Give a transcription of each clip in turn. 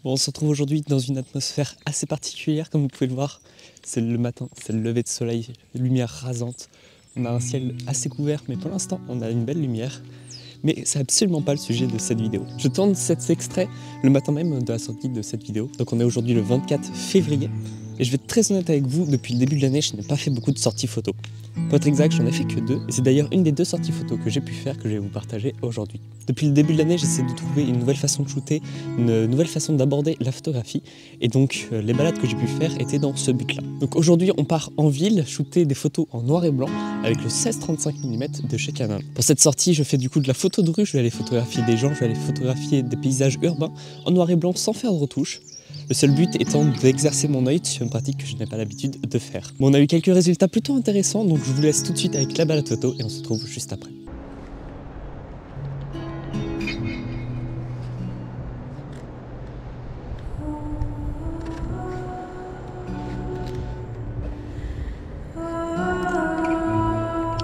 Bon, on se retrouve aujourd'hui dans une atmosphère assez particulière, comme vous pouvez le voir. C'est le matin, c'est le lever de soleil, lumière rasante. On a un ciel assez couvert, mais pour l'instant, on a une belle lumière. Mais c'est absolument pas le sujet de cette vidéo. Je tourne cet extrait le matin même de la sortie de cette vidéo. Donc on est aujourd'hui le 24 février. Et je vais être très honnête avec vous, depuis le début de l'année, je n'ai pas fait beaucoup de sorties photos. Pour être exact, j'en ai fait que 2. Et c'est d'ailleurs une des 2 sorties photos que j'ai pu faire que je vais vous partager aujourd'hui. Depuis le début de l'année, j'essaie de trouver une nouvelle façon de shooter, une nouvelle façon d'aborder la photographie. Et donc, les balades que j'ai pu faire étaient dans ce but-là. Donc aujourd'hui, on part en ville, shooter des photos en noir et blanc avec le 16-35 mm de chez Canon. Pour cette sortie, je fais du coup de la photo de rue, je vais aller photographier des gens, je vais aller photographier des paysages urbains en noir et blanc sans faire de retouches. Le seul but étant d'exercer mon œil sur une pratique que je n'ai pas l'habitude de faire. Bon, on a eu quelques résultats plutôt intéressants, donc je vous laisse tout de suite avec la balade photo et on se retrouve juste après.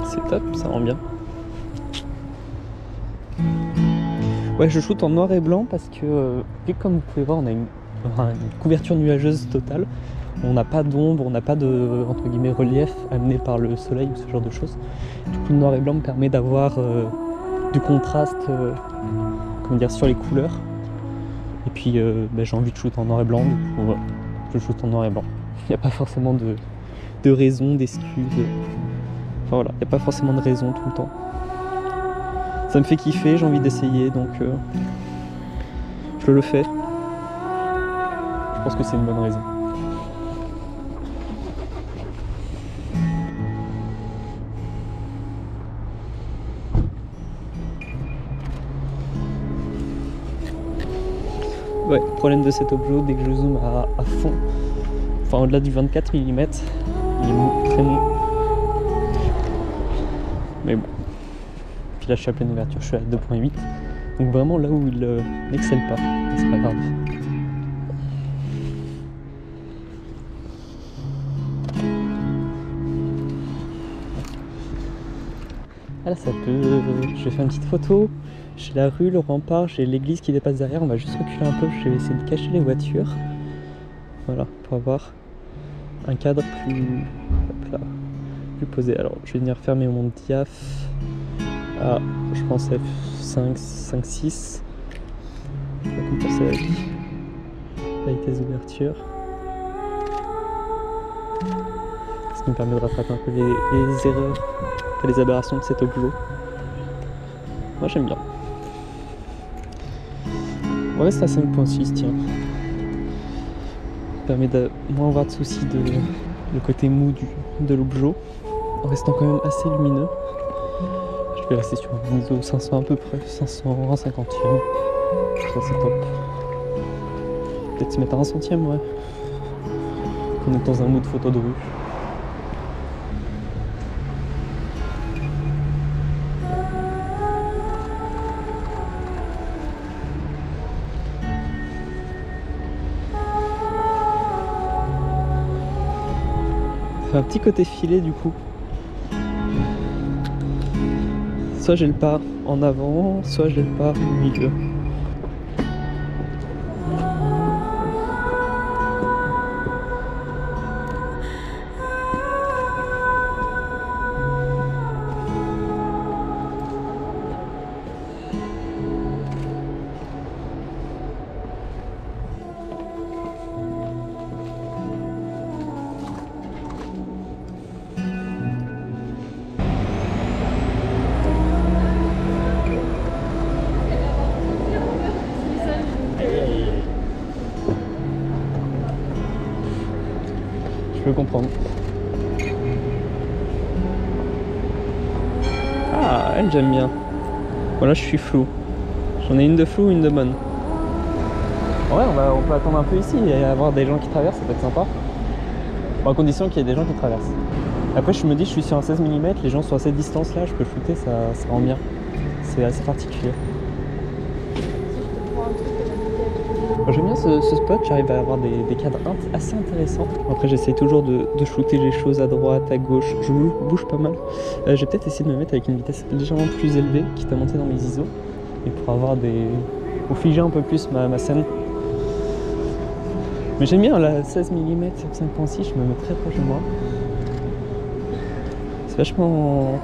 C'est top, ça rend bien. Ouais, je shoote en noir et blanc parce que, vu que comme vous pouvez voir, on a une couverture nuageuse totale. On n'a pas d'ombre, on n'a pas de entre guillemets relief amené par le soleil ou ce genre de choses. Du coup, le noir et blanc me permet d'avoir du contraste comment dire, sur les couleurs. Et puis j'ai envie de shoot en noir et blanc, du coup voilà, je shoot en noir et blanc. Il n'y a pas forcément de raison, d'excuses. Enfin voilà, il n'y a pas forcément de raison tout le temps. Ça me fait kiffer, j'ai envie d'essayer, donc je le fais. Je pense que c'est une bonne raison. Ouais, le problème de cet objet, dès que je zoome à fond, enfin au-delà du 24 mm, il est mou, très mou. Mais bon. Puis là je suis à pleine ouverture, je suis à 2.8. Donc vraiment là où il n'excelle pas, c'est pas grave. Ah là ça peut... Je vais faire une petite photo. J'ai la rue, le rempart, j'ai l'église qui dépasse derrière. On va juste reculer un peu, je vais essayer de cacher les voitures. Voilà, pour avoir un cadre plus, hop là, plus posé. Alors je vais venir fermer mon diaph à, je pense, F5, 5, 6. Je vais compenser avec la vitesse d'ouverture. Ce qui me permet de rattraper un peu les erreurs, les aberrations de cet objet. Moi j'aime bien. On reste à 5.6, tiens. Ça permet de moins avoir de soucis le côté mou de l'objet, en restant quand même assez lumineux. Je vais rester sur un ISO 500 à peu près, 550e. Ça c'est top. Peut-être se mettre à 1 centième, ouais. On est dans un mood photo de rue. Un petit côté filet du coup. Soit j'ai le pas en avant, soit j'ai le pas au milieu. Je peux comprendre. Ah, elle j'aime bien. Voilà, je suis flou. J'en ai une de flou, une de bonne. Ouais, on peut attendre un peu ici et avoir des gens qui traversent, ça peut être sympa. Bon, à condition qu'il y ait des gens qui traversent. Après, je me dis, je suis sur un 16 mm, les gens sont à cette distance-là, je peux shooter, ça rend bien. C'est assez particulier. J'aime bien ce spot, j'arrive à avoir des cadres assez intéressants. Après j'essaie toujours de shooter les choses à droite, à gauche, je bouge pas mal. Je vais peut-être essayer de me mettre avec une vitesse légèrement plus élevée, quitte à monter dans mes ISO, et pour avoir pour figer un peu plus ma scène. Mais j'aime bien la 16 mm sur 5.6, je me mets très proche de moi. C'est vachement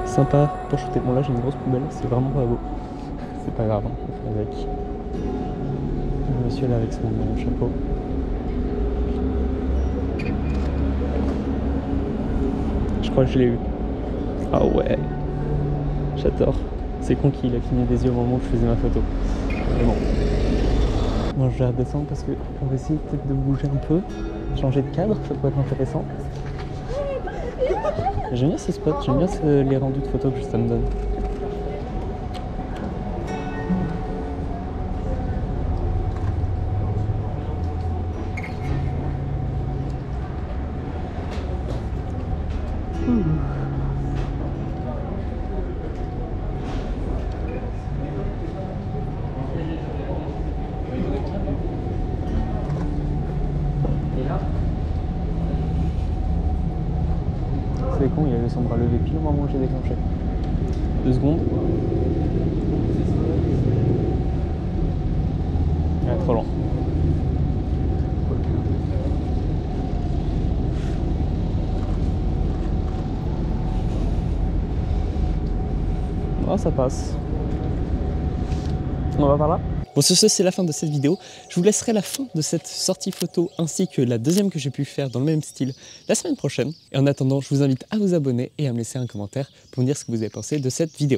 sympa pour shooter. Bon là j'ai une grosse poubelle, c'est vraiment pas beau. C'est pas grave, on fait avec. Le monsieur là avec son chapeau. Je crois que je l'ai eu. Ah ouais, j'adore. C'est con qu'il a cligné des yeux au moment où je faisais ma photo. Mais bon. Bon, je vais redescendre parce qu'on va essayer peut-être de bouger un peu, changer de cadre, ça pourrait être intéressant. J'aime bien ces spots, j'aime bien les rendus de photos que ça me donne. C'est con, il avait son bras levé pile au moment où j'ai déclenché. 2 secondes. Ouais, trop lent. Oh, ça passe. On va par là. Bon, sur ce, c'est la fin de cette vidéo. Je vous laisserai la fin de cette sortie photo ainsi que la deuxième que j'ai pu faire dans le même style la semaine prochaine. Et en attendant, je vous invite à vous abonner et à me laisser un commentaire pour me dire ce que vous avez pensé de cette vidéo.